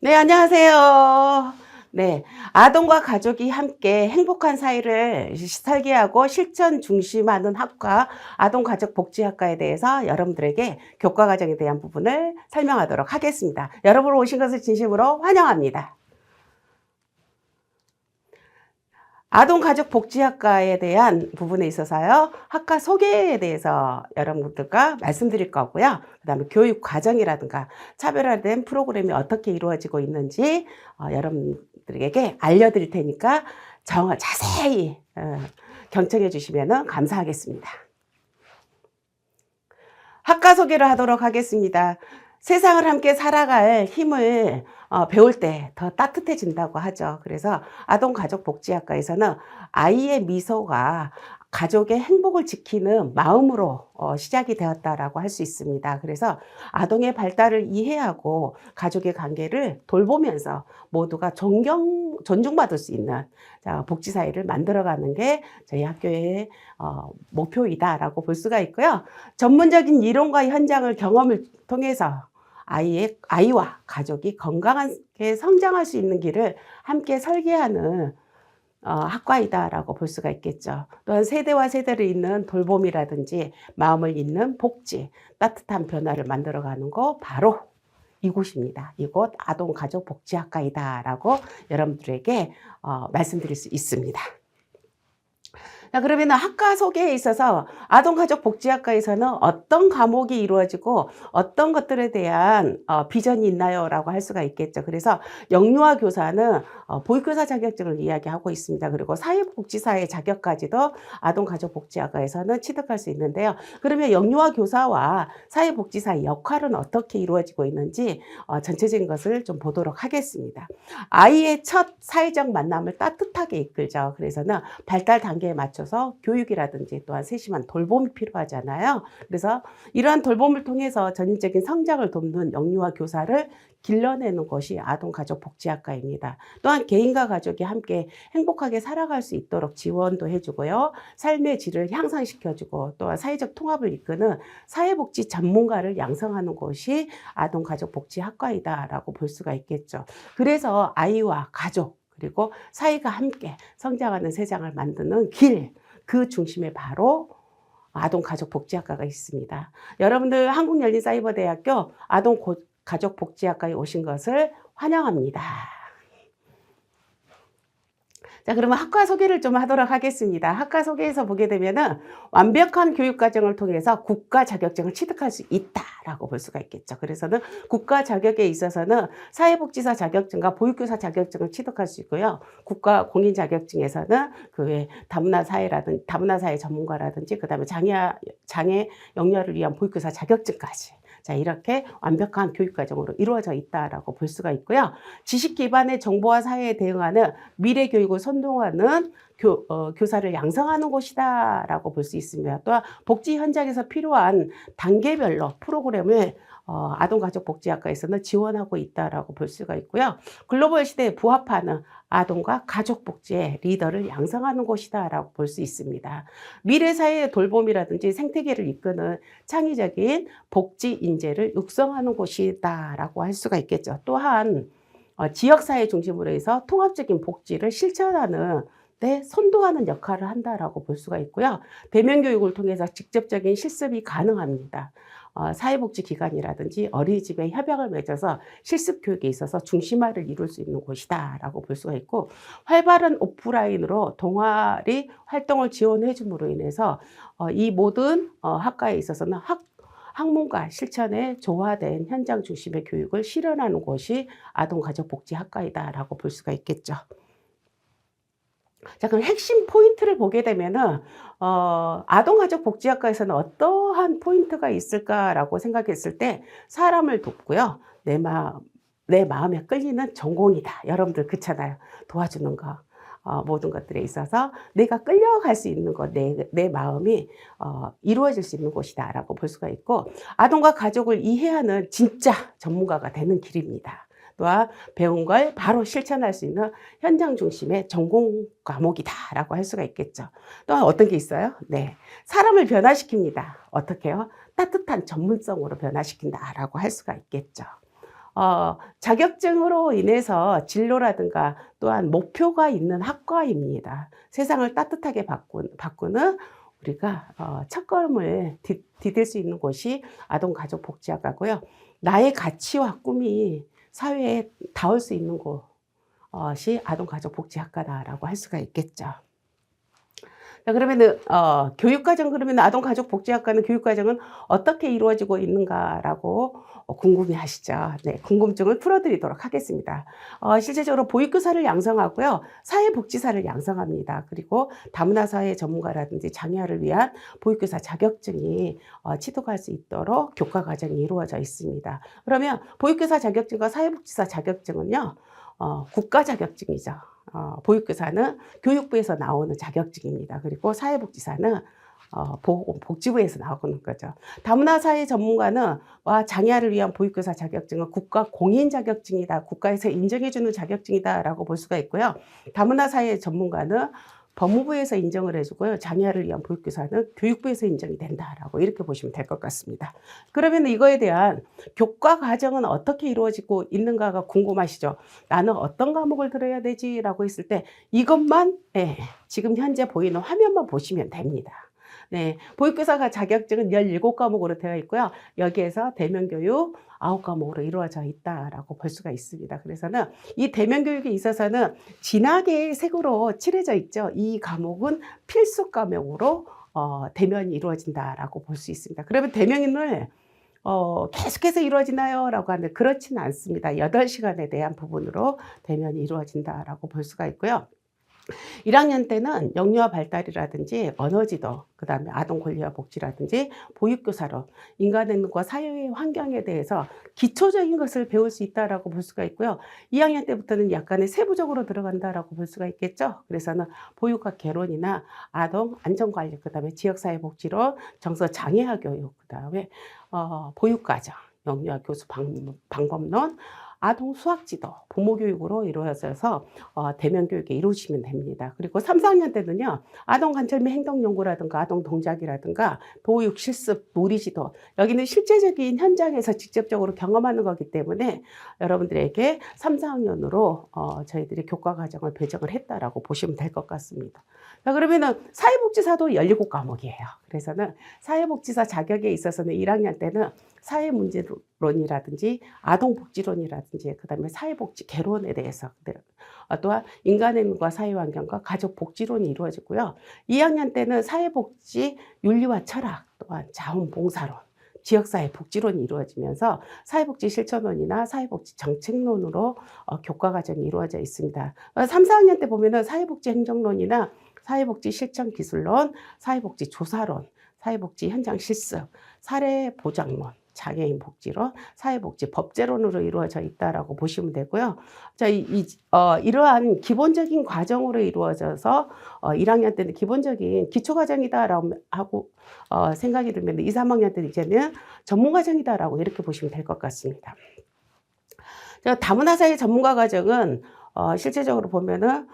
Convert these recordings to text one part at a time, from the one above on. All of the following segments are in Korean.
네, 안녕하세요. 네, 아동과 가족이 함께 행복한 사회를 설계하고 실천 중심하는 학과, 아동가족복지학과에 대해서 여러분들에게 교과 과정에 대한 부분을 설명하도록 하겠습니다. 여러분 오신 것을 진심으로 환영합니다. 아동가족복지학과에 대한 부분에 있어서요, 학과 소개에 대해서 여러분들과 말씀드릴 거고요. 그 다음에 교육 과정이라든가 차별화된 프로그램이 어떻게 이루어지고 있는지 여러분들에게 알려드릴 테니까 자세히 경청해 주시면 감사하겠습니다. 학과 소개를 하도록 하겠습니다. 세상을 함께 살아갈 힘을 배울 때 더 따뜻해진다고 하죠. 그래서 아동가족복지학과에서는 아이의 미소가 가족의 행복을 지키는 마음으로 시작이 되었다라고 할 수 있습니다. 그래서 아동의 발달을 이해하고 가족의 관계를 돌보면서 모두가 존중받을 수 있는 복지사회를 만들어가는 게 저희 학교의 목표이다라고 볼 수가 있고요. 전문적인 이론과 현장을 경험을 통해서 아이와 가족이 건강하게 성장할 수 있는 길을 함께 설계하는 학과이다라고 볼 수가 있겠죠. 또한 세대와 세대를 잇는 돌봄이라든지 마음을 잇는 복지, 따뜻한 변화를 만들어가는 거 바로 이곳입니다. 이곳 아동가족복지학과이다라고 여러분들에게 말씀드릴 수 있습니다. 자, 그러면 학과 소개에 있어서 아동가족복지학과에서는 어떤 과목이 이루어지고 어떤 것들에 대한 비전이 있나요? 라고 할 수가 있겠죠. 그래서 영유아 교사는 보육교사 자격증을 이야기하고 있습니다. 그리고 사회복지사의 자격까지도 아동가족복지학과에서는 취득할 수 있는데요. 그러면 영유아 교사와 사회복지사의 역할은 어떻게 이루어지고 있는지 전체적인 것을 좀 보도록 하겠습니다. 아이의 첫 사회적 만남을 따뜻하게 이끌죠. 그래서는 발달 단계에 맞춰서 교육이라든지 또한 세심한 돌봄이 필요하잖아요. 그래서 이러한 돌봄을 통해서 전인적인 성장을 돕는 영유아 교사를 길러내는 것이 아동가족복지학과입니다. 또한 개인과 가족이 함께 행복하게 살아갈 수 있도록 지원도 해주고요. 삶의 질을 향상시켜주고 또한 사회적 통합을 이끄는 사회복지 전문가를 양성하는 것이 아동가족복지학과이다라고 볼 수가 있겠죠. 그래서 아이와 가족 그리고 사회가 함께 성장하는 세상을 만드는 길, 그 중심에 바로 아동가족복지학과가 있습니다. 여러분들 한국열린사이버대학교 아동가족복지학과에 오신 것을 환영합니다. 자, 그러면 학과 소개를 좀 하도록 하겠습니다. 학과 소개에서 보게 되면은 완벽한 교육 과정을 통해서 국가 자격증을 취득할 수 있다라고 볼 수가 있겠죠. 그래서는 국가 자격에 있어서는 사회복지사 자격증과 보육교사 자격증을 취득할 수 있고요. 국가 공인 자격증에서는 그 외 다문화 사회 전문가라든지 그다음에 장애 영유아를 위한 보육교사 자격증까지 자, 이렇게 완벽한 교육 과정으로 이루어져 있다라고 볼 수가 있고요. 지식 기반의 정보화 사회에 대응하는 미래 교육을 선도하는 교사를 양성하는 곳이다라고 볼 수 있습니다. 또한 복지 현장에서 필요한 단계별로 프로그램을 아동가족복지학과에서는 지원하고 있다라고 볼 수가 있고요. 글로벌 시대에 부합하는 아동과 가족복지의 리더를 양성하는 곳이다라고 볼 수 있습니다. 미래사회의 돌봄이라든지 생태계를 이끄는 창의적인 복지 인재를 육성하는 곳이다라고 할 수가 있겠죠. 또한 지역사회 중심으로 해서 통합적인 복지를 실천하는 데 선도하는 역할을 한다라고 볼 수가 있고요. 대면 교육을 통해서 직접적인 실습이 가능합니다. 사회복지기관이라든지 어린이집에 협약을 맺어서 실습 교육에 있어서 중심화를 이룰 수 있는 곳이다라고 볼 수가 있고 활발한 오프라인으로 동아리 활동을 지원해 줌으로 인해서 이 모든 학과에 있어서는 학문과 실천에 조화된 현장 중심의 교육을 실현하는 곳이 아동가족복지학과이다라고 볼 수가 있겠죠. 자, 그럼 핵심 포인트를 보게 되면은 아동가족복지학과에서는 어떠한 포인트가 있을까라고 생각했을 때 사람을 돕고요. 내 마음에 끌리는 전공이다. 여러분들 그렇잖아요. 도와주는 거. 모든 것들에 있어서 내가 끌려갈 수 있는 것, 내 마음이 이루어질 수 있는 곳이다라고 볼 수가 있고 아동과 가족을 이해하는 진짜 전문가가 되는 길입니다. 또한 배운 걸 바로 실천할 수 있는 현장 중심의 전공 과목이다라고 할 수가 있겠죠. 또한 어떤 게 있어요? 네, 사람을 변화시킵니다. 어떻게요? 따뜻한 전문성으로 변화시킨다라고 할 수가 있겠죠. 자격증으로 인해서 진로라든가 또한 목표가 있는 학과입니다. 세상을 따뜻하게 바꾸는 우리가 첫걸음을 디딜 수 있는 곳이 아동가족복지학과고요. 나의 가치와 꿈이 사회에 닿을 수 있는 곳이 아동가족복지학과다라고 할 수가 있겠죠. 자, 그러면은 교육과정, 그러면 아동가족복지학과는 교육과정은 어떻게 이루어지고 있는가라고 궁금해하시죠. 네, 궁금증을 풀어드리도록 하겠습니다. 실제적으로 보육교사를 양성하고요, 사회복지사를 양성합니다. 그리고 다문화 사회 전문가라든지 장애아를 위한 보육교사 자격증이 취득할 수 있도록 교과과정이 이루어져 있습니다. 그러면 보육교사 자격증과 사회복지사 자격증은요, 국가 자격증이죠. 보육교사는 교육부에서 나오는 자격증입니다. 그리고 사회복지사는 복지부에서 나오는 거죠. 다문화 사회 전문가는 장애아를 위한 보육교사 자격증은 국가 공인 자격증이다, 국가에서 인정해주는 자격증이다라고 볼 수가 있고요. 다문화 사회 전문가는 법무부에서 인정을 해주고요, 장애아를 위한 보육교사는 교육부에서 인정이 된다라고 이렇게 보시면 될 것 같습니다. 그러면 이거에 대한 교과 과정은 어떻게 이루어지고 있는가가 궁금하시죠? 나는 어떤 과목을 들어야 되지라고 했을 때 이것만 지금 현재 보이는 화면만 보시면 됩니다. 네, 보육교사가 자격증은 17과목으로 되어 있고요. 여기에서 대면교육 9과목으로 이루어져 있다라고 볼 수가 있습니다. 그래서는 이 대면교육에 있어서는 진학의 색으로 칠해져 있죠. 이 과목은 필수 과목으로 대면이 이루어진다라고 볼 수 있습니다. 그러면 대면을 계속해서 이루어지나요? 라고 하는데 그렇지는 않습니다. 8시간에 대한 부분으로 대면이 이루어진다라고 볼 수가 있고요. 1학년 때는 영유아 발달이라든지 언어지도, 그 다음에 아동 권리와 복지라든지 보육교사로 인간의 능력과 사회의 환경에 대해서 기초적인 것을 배울 수 있다라고 볼 수가 있고요. 2학년 때부터는 약간의 세부적으로 들어간다라고 볼 수가 있겠죠. 그래서는 보육학 개론이나 아동 안전관리, 그 다음에 지역사회복지론, 정서장애아 교육, 그 다음에 보육과정, 영유아 교수 방법론, 아동 수학지도, 부모교육으로 이루어져서 대면 교육에 이루어지면 됩니다. 그리고 3, 4학년 때는요, 아동 관찰 및 행동 연구라든가 아동 동작이라든가 보육 실습, 놀이지도, 여기는 실제적인 현장에서 직접적으로 경험하는 거기 때문에 여러분들에게 3, 4학년으로 저희들이 교과 과정을 배정을 했다라고 보시면 될 것 같습니다. 자, 그러면은 사회복지사도 17과목이에요. 그래서는 사회복지사 자격에 있어서는 1학년 때는 사회문제론이라든지 아동복지론이라든지 그 다음에 사회복지 개론에 대해서 또한 인간의 능과 사회환경과 가족복지론이 이루어지고요. 2학년 때는 사회복지 윤리와 철학, 또한 자원봉사론, 지역사회 복지론이 이루어지면서 사회복지 실천론이나 사회복지 정책론으로 교과과정이 이루어져 있습니다. 3, 4학년 때 보면은 사회복지 행정론이나 사회복지 실천기술론, 사회복지 조사론, 사회복지 현장 실습, 사례보장론, 장애인 복지론, 사회복지 법제론으로 이루어져 있다라고 보시면 되고요. 자, 이러한 기본적인 과정으로 이루어져서 1학년 때는 기본적인 기초과정이다라고 하고 생각이 들면 2, 3학년 때는 이제는 전문과정이다라고 이렇게 보시면 될 것 같습니다. 자, 다문화 사회 전문가 과정은 실제적으로 보면은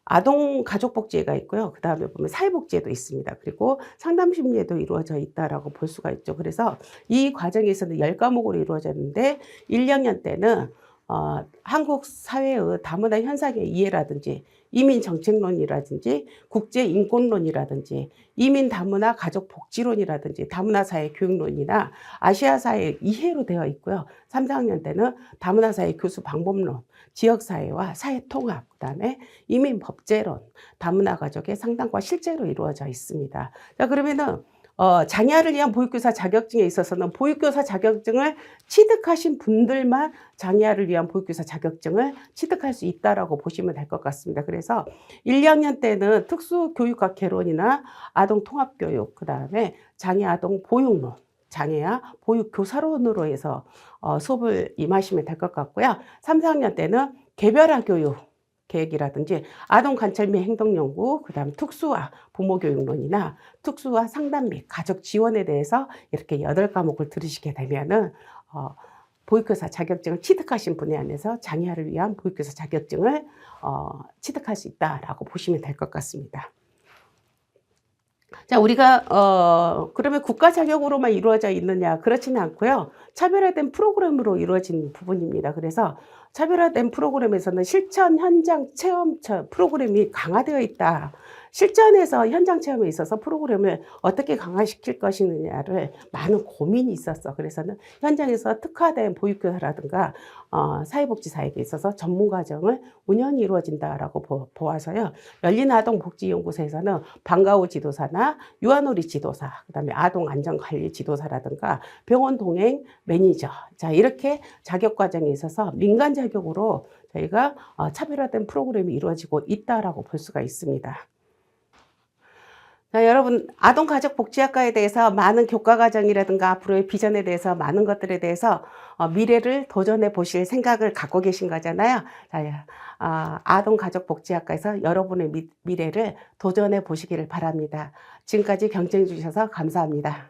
아동가족복지회가 있고요. 그 다음에 보면 사회복지회도 있습니다. 그리고 상담심리회도 이루어져 있다라고 볼 수가 있죠. 그래서 이 과정에서는 10과목으로 이루어졌는데 1, 2학년 때는 한국 사회의 다문화 현상의 이해라든지 이민정책론이라든지 국제인권론이라든지 이민 다문화 가족복지론이라든지 다문화 사회 교육론이나 아시아 사회 이해로 되어 있고요. 3, 4학년 때는 다문화 사회 교수 방법론, 지역사회와 사회통합, 그 다음에 이민법제론, 다문화 가족의 상담과 실제로 이루어져 있습니다. 자, 그러면은 장애아를 위한 보육교사 자격증에 있어서는 보육교사 자격증을 취득하신 분들만 장애아를 위한 보육교사 자격증을 취득할 수 있다라고 보시면 될 것 같습니다. 그래서 1, 2학년 때는 특수교육학 개론이나 아동통합교육, 그 다음에 장애아동 보육론, 장애아 보육교사론으로 해서 수업을 임하시면 될 것 같고요. 3, 4학년 때는 개별화 교육 계획이라든지 아동 관찰 및 행동 연구, 그다음 특수화 부모교육론이나 특수화 상담 및 가족 지원에 대해서 이렇게 8과목을 들으시게 되면은 보육교사 자격증을 취득하신 분에 한해서 장애아를 위한 보육교사 자격증을 취득할 수 있다라고 보시면 될 것 같습니다. 자, 우리가 그러면 국가 자격으로만 이루어져 있느냐? 그렇지는 않고요. 차별화된 프로그램으로 이루어진 부분입니다. 그래서 차별화된 프로그램에서는 실천 현장 체험 프로그램이 강화되어 있다. 실전에서 현장 체험에 있어서 프로그램을 어떻게 강화시킬 것이냐를 많은 고민이 있었어. 그래서는 현장에서 특화된 보육교사라든가 사회복지사에게 있어서 전문 과정을 운영이 이루어진다라고 보아서요. 열린아동복지연구소에서는 방과후 지도사나 유아놀이 지도사, 그다음에 아동 안전관리 지도사라든가 병원 동행 매니저, 자, 이렇게 자격 과정에 있어서 민간 자격으로 저희가 차별화된 프로그램이 이루어지고 있다라고 볼 수가 있습니다. 자, 여러분, 아동가족복지학과에 대해서 많은 교과 과정이라든가 앞으로의 비전에 대해서 많은 것들에 대해서 미래를 도전해 보실 생각을 갖고 계신 거잖아요. 자, 아동가족복지학과에서 여러분의 미래를 도전해 보시기를 바랍니다. 지금까지 경청해 주셔서 감사합니다.